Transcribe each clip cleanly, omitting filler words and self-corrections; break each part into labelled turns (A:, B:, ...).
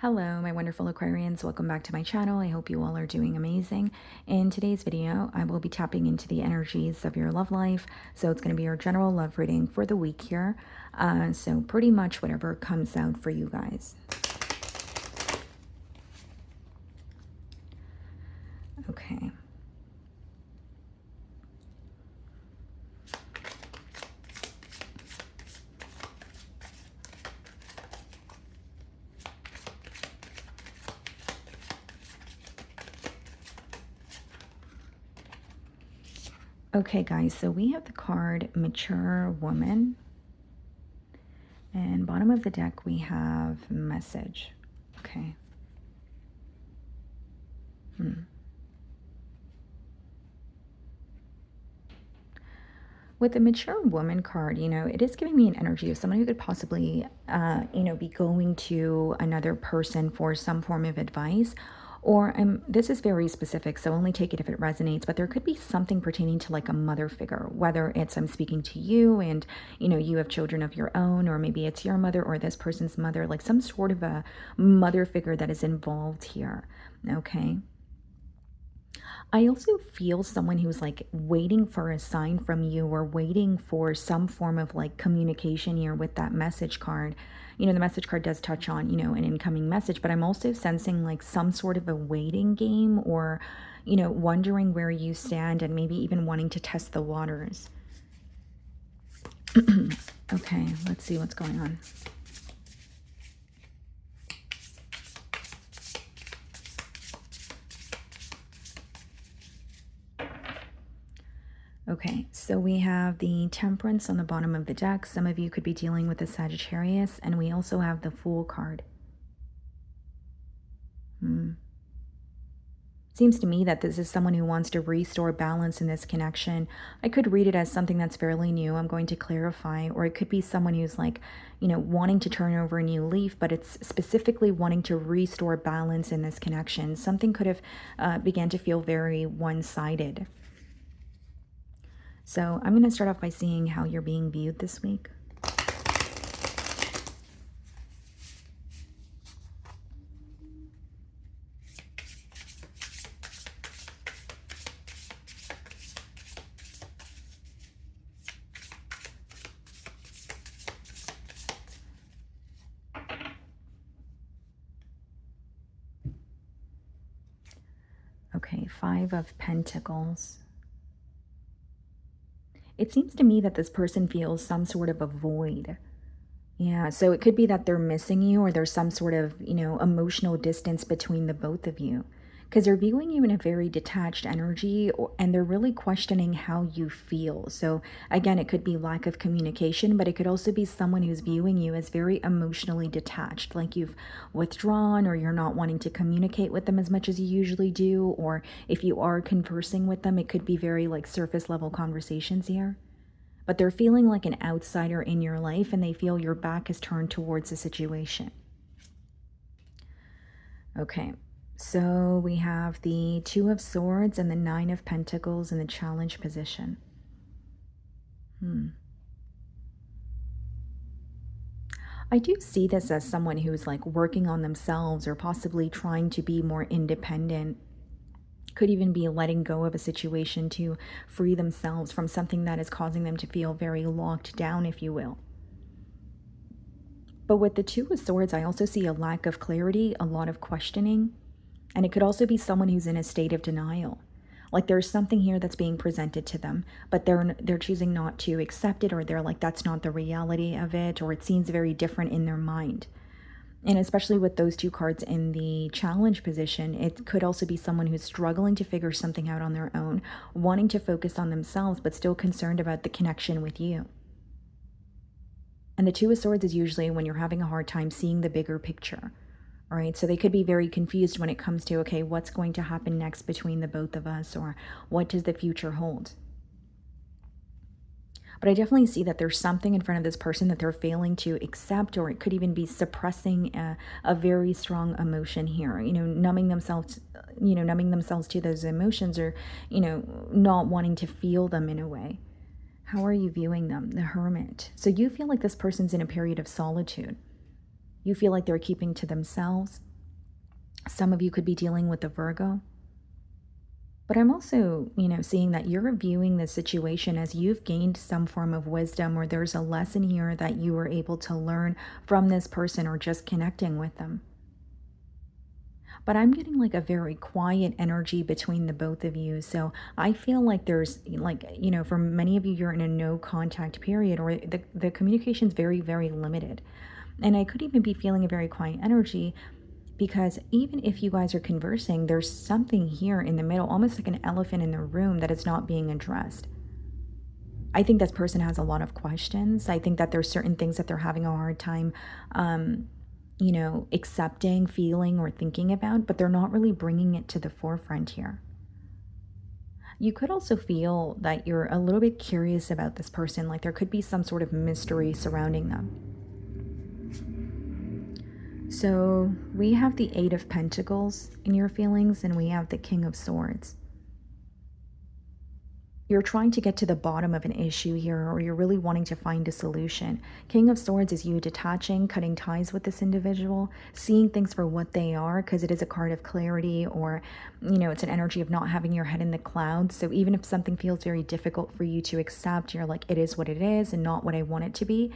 A: Hello, my wonderful Aquarians. Welcome back to my channel. I hope you all are doing amazing. In today's video, I will be tapping into the energies of your love life. So it's going to be your general love reading for the week here. So pretty much whatever comes out for you guys. Okay. Okay, guys, so we have the card Mature Woman. And bottom of the deck, we have Message. Okay. With the Mature Woman card, it is giving me an energy of someone who could possibly, be going to another person for some form of advice. Or this is very specific, so only take it if it resonates, but there could be something pertaining to like a mother figure, whether it's I'm speaking to you and, you have children of your own, or maybe it's your mother or this person's mother, like some sort of a mother figure that is involved here, okay? I also feel someone who's like waiting for a sign from you or waiting for some form of like communication here with that message card. The message card does touch on, an incoming message, but I'm also sensing like some sort of a waiting game or, wondering where you stand and maybe even wanting to test the waters. Okay, let's see what's going on. Okay, so we have the Temperance on the bottom of the deck. Some of you could be dealing with the Sagittarius, and we also have the Fool card. Seems to me that this is someone who wants to restore balance in this connection. I could read it as something that's fairly new. I'm going to clarify. Or it could be someone who's like, wanting to turn over a new leaf, but it's specifically wanting to restore balance in this connection. Something could have began to feel very one-sided. So I'm going to start off by seeing how you're being viewed this week. Okay, Five of Pentacles. It seems to me that this person feels some sort of a void. Yeah, so it could be that they're missing you or there's some sort of, emotional distance between the both of you. Because they're viewing you in a very detached energy and they're really questioning how you feel. So again, it could be lack of communication, but it could also be someone who's viewing you as very emotionally detached, like you've withdrawn or you're not wanting to communicate with them as much as you usually do. Or if you are conversing with them, it could be very like surface level conversations here. But they're feeling like an outsider in your life and they feel your back is turned towards the situation. Okay. So we have the Two of Swords and the Nine of Pentacles in the challenge position. I do see this as someone who's like working on themselves or possibly trying to be more independent. Could even be letting go of a situation to free themselves from something that is causing them to feel very locked down, if you will. But with the Two of Swords, I also see a lack of clarity, a lot of questioning. And it could also be someone who's in a state of denial. Like there's something here that's being presented to them, but they're choosing not to accept it, or they're like, that's not the reality of it, or it seems very different in their mind. And especially with those two cards in the challenge position, it could also be someone who's struggling to figure something out on their own, wanting to focus on themselves, but still concerned about the connection with you. And the Two of Swords is usually when you're having a hard time seeing the bigger picture. All right, so they could be very confused when it comes to, okay, what's going to happen next between the both of us, or what does the future hold? But I definitely see that there's something in front of this person that they're failing to accept, or it could even be suppressing a very strong emotion here, numbing themselves to those emotions, or, not wanting to feel them in a way. How are you viewing them? The Hermit. So you feel like this person's in a period of solitude. You feel like they're keeping to themselves. Some of you could be dealing with a Virgo. But I'm also, seeing that you're viewing the situation as you've gained some form of wisdom, or there's a lesson here that you were able to learn from this person or just connecting with them. But I'm getting like a very quiet energy between the both of you. So I feel like there's like, for many of you, you're in a no contact period, or the communication is very, very limited. And I could even be feeling a very quiet energy because even if you guys are conversing, there's something here in the middle, almost like an elephant in the room that is not being addressed. I think this person has a lot of questions. I think that there's certain things that they're having a hard time, accepting, feeling, or thinking about, but they're not really bringing it to the forefront here. You could also feel that you're a little bit curious about this person, like there could be some sort of mystery surrounding them. So we have the Eight of Pentacles in your feelings, and we have the King of Swords. You're trying to get to the bottom of an issue here, or you're really wanting to find a solution. King of Swords is you detaching, cutting ties with this individual, seeing things for what they are, because it is a card of clarity, or, it's an energy of not having your head in the clouds. So even if something feels very difficult for you to accept, you're like, it is what it is and not what I want it to be.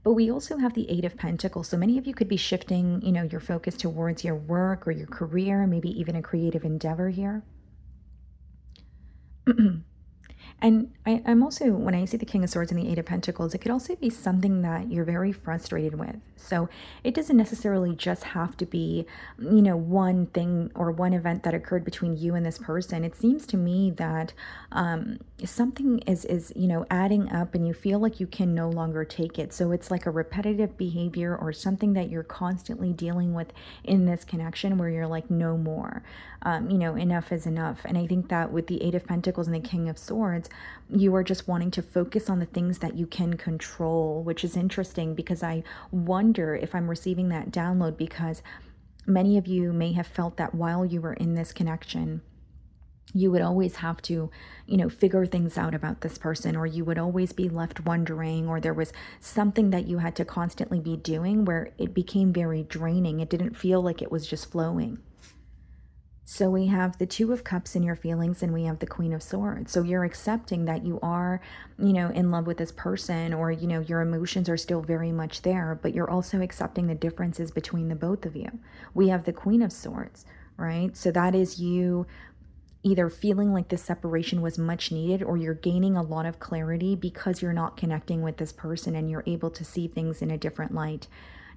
A: But we also have the Eight of Pentacles. So many of you could be shifting, your focus towards your work or your career, maybe even a creative endeavor here. And I'm also, when I see the King of Swords and the Eight of Pentacles, it could also be something that you're very frustrated with. So it doesn't necessarily just have to be, one thing or one event that occurred between you and this person. It seems to me that something is adding up, and you feel like you can no longer take it. So it's like a repetitive behavior or something that you're constantly dealing with in this connection, where you're like, no more. Enough is enough. And I think that with the Eight of Pentacles and the King of Swords, you are just wanting to focus on the things that you can control, which is interesting because I wonder if I'm receiving that download because many of you may have felt that while you were in this connection, you would always have to, figure things out about this person, or you would always be left wondering, or there was something that you had to constantly be doing where it became very draining. It didn't feel like it was just flowing. So we have the Two of Cups in your feelings, and we have the Queen of Swords. So you're accepting that you are, in love with this person, or, your emotions are still very much there, but you're also accepting the differences between the both of you. We have the Queen of Swords, right? So that is you either feeling like this separation was much needed, or you're gaining a lot of clarity because you're not connecting with this person and you're able to see things in a different light.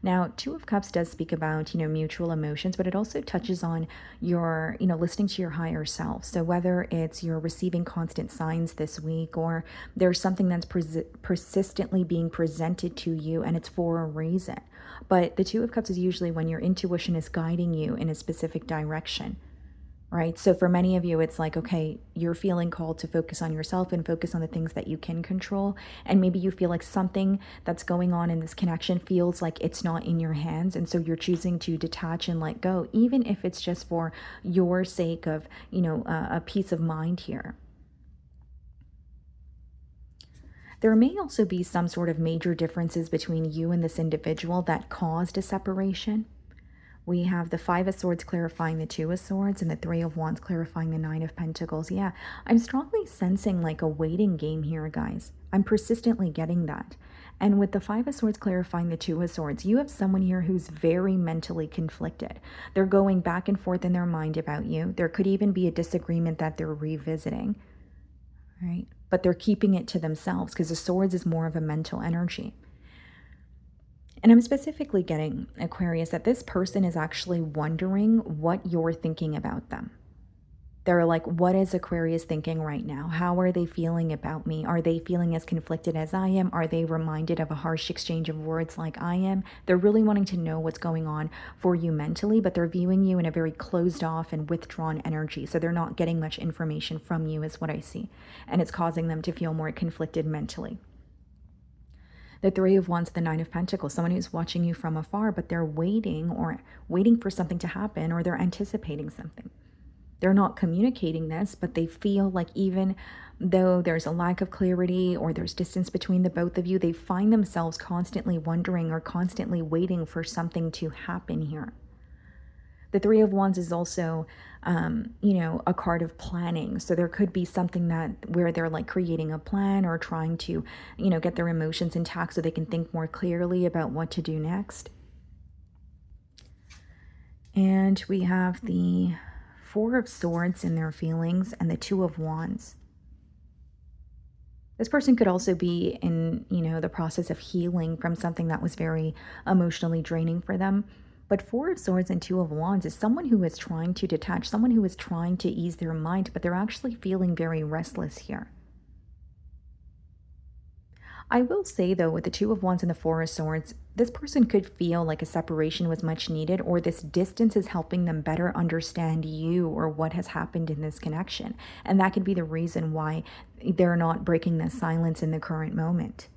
A: Now, Two of Cups does speak about, mutual emotions, but it also touches on your, listening to your higher self. So whether it's you're receiving constant signs this week, or there's something that's persistently being presented to you and it's for a reason. But the Two of Cups is usually when your intuition is guiding you in a specific direction. Right. So for many of you, it's like, okay, you're feeling called to focus on yourself and focus on the things that you can control. And maybe you feel like something that's going on in this connection feels like it's not in your hands. And so you're choosing to detach and let go, even if it's just for your sake of, a peace of mind here. There may also be some sort of major differences between you and this individual that caused a separation. We have the Five of Swords clarifying the Two of Swords, and the Three of Wands clarifying the Nine of Pentacles. Yeah, I'm strongly sensing like a waiting game here, guys. I'm persistently getting that. And with the Five of Swords clarifying the Two of Swords, you have someone here who's very mentally conflicted. They're going back and forth in their mind about you. There could even be a disagreement that they're revisiting, right? But they're keeping it to themselves because the Swords is more of a mental energy. And I'm specifically getting, Aquarius, that this person is actually wondering what you're thinking about them. They're like, what is Aquarius thinking right now? How are they feeling about me? Are they feeling as conflicted as I am? Are they reminded of a harsh exchange of words like I am? They're really wanting to know what's going on for you mentally, but they're viewing you in a very closed off and withdrawn energy. So they're not getting much information from you is what I see. And it's causing them to feel more conflicted mentally. The Three of Wands, the Nine of Pentacles, someone who's watching you from afar, but they're waiting for something to happen, or they're anticipating something. They're not communicating this, but they feel like even though there's a lack of clarity or there's distance between the both of you, they find themselves constantly wondering or constantly waiting for something to happen here. The Three of Wands is also, a card of planning. So there could be something that where they're like creating a plan or trying to, get their emotions intact so they can think more clearly about what to do next. And we have the Four of Swords in their feelings and the Two of Wands. This person could also be in, the process of healing from something that was very emotionally draining for them. But Four of Swords and Two of Wands is someone who is trying to detach, someone who is trying to ease their mind, but they're actually feeling very restless here. I will say, though, with the Two of Wands and the Four of Swords, this person could feel like a separation was much needed, or this distance is helping them better understand you or what has happened in this connection. And that could be the reason why they're not breaking the silence in the current moment.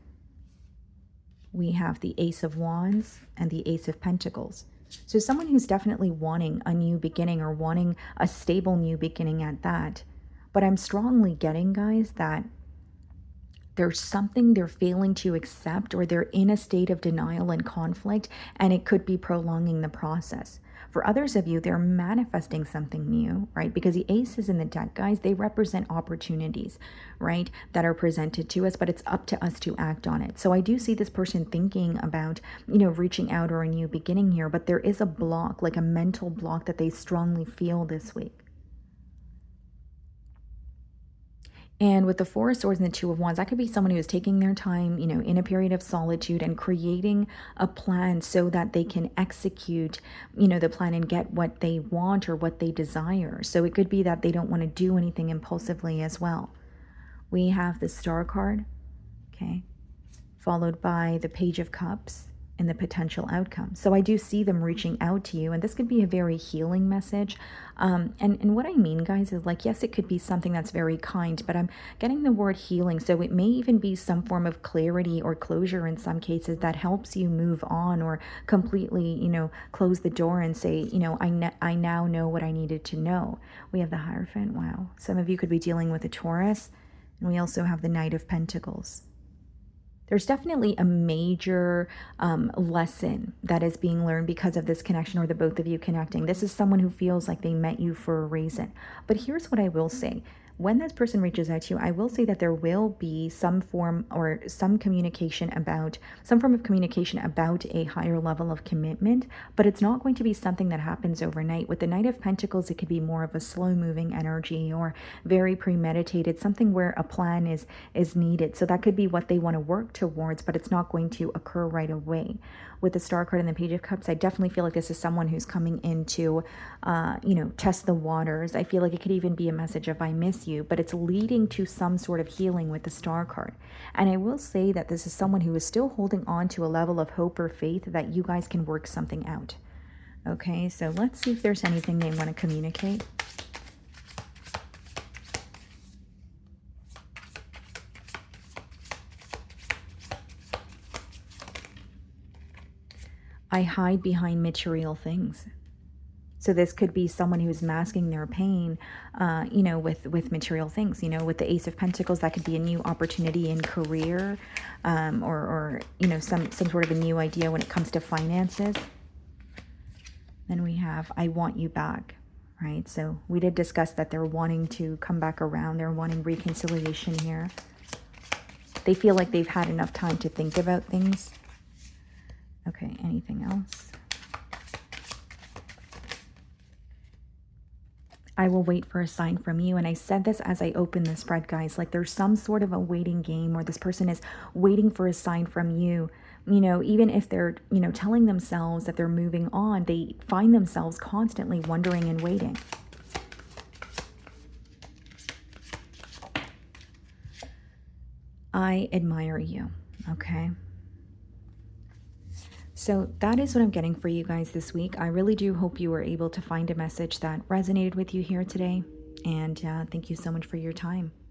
A: We have the Ace of Wands and the Ace of Pentacles. So someone who's definitely wanting a new beginning or wanting a stable new beginning at that. But I'm strongly getting, guys, that there's something they're failing to accept, or they're in a state of denial and conflict, and it could be prolonging the process. For others of you, they're manifesting something new, right? Because the aces in the deck, guys, they represent opportunities, right, that are presented to us, but it's up to us to act on it. So I do see this person thinking about, reaching out or a new beginning here, but there is a block, like a mental block that they strongly feel this week. And with the Four of Swords and the Two of Wands, that could be someone who is taking their time, in a period of solitude and creating a plan so that they can execute, the plan and get what they want or what they desire. So it could be that they don't want to do anything impulsively as well. We have the Star card, okay, followed by the Page of Cups and the potential outcome. So I do see them reaching out to you, and this could be a very healing message. And what I mean, guys, is like, yes, it could be something that's very kind, but I'm getting the word healing. So it may even be some form of clarity or closure in some cases that helps you move on or completely, close the door and say, I now know what I needed to know. We have the Hierophant. Wow. Some of you could be dealing with a Taurus. And we also have the Knight of Pentacles. There's definitely a major lesson that is being learned because of this connection, or the both of you connecting. This is someone who feels like they met you for a reason. But here's what I will say. When this person reaches out to you, I will say that there will be some form or some communication about, some form of communication about a higher level of commitment, but it's not going to be something that happens overnight. With the Knight of Pentacles, it could be more of a slow moving energy or very premeditated, something where a plan is needed. So that could be what they want to work towards, but it's not going to occur right away. With the Star card and the Page of Cups, I definitely feel like this is someone who's coming in to, test the waters. I feel like it could even be a message of I miss you, but it's leading to some sort of healing with the Star card. And I will say that this is someone who is still holding on to a level of hope or faith that you guys can work something out. Okay, so let's see if there's anything they want to communicate. I hide behind material things. So this could be someone who's masking their pain, with material things. With the Ace of Pentacles, that could be a new opportunity in career, or some sort of a new idea when it comes to finances. Then we have I want you back, right? So we did discuss that they're wanting to come back around. They're wanting reconciliation here. They feel like they've had enough time to think about things. Okay, anything else? I will wait for a sign from you. And I said this as I opened the spread, guys, like there's some sort of a waiting game where this person is waiting for a sign from you. Even if they're, telling themselves that they're moving on, they find themselves constantly wondering and waiting. I admire you, okay? So that is what I'm getting for you guys this week. I really do hope you were able to find a message that resonated with you here today. And thank you so much for your time.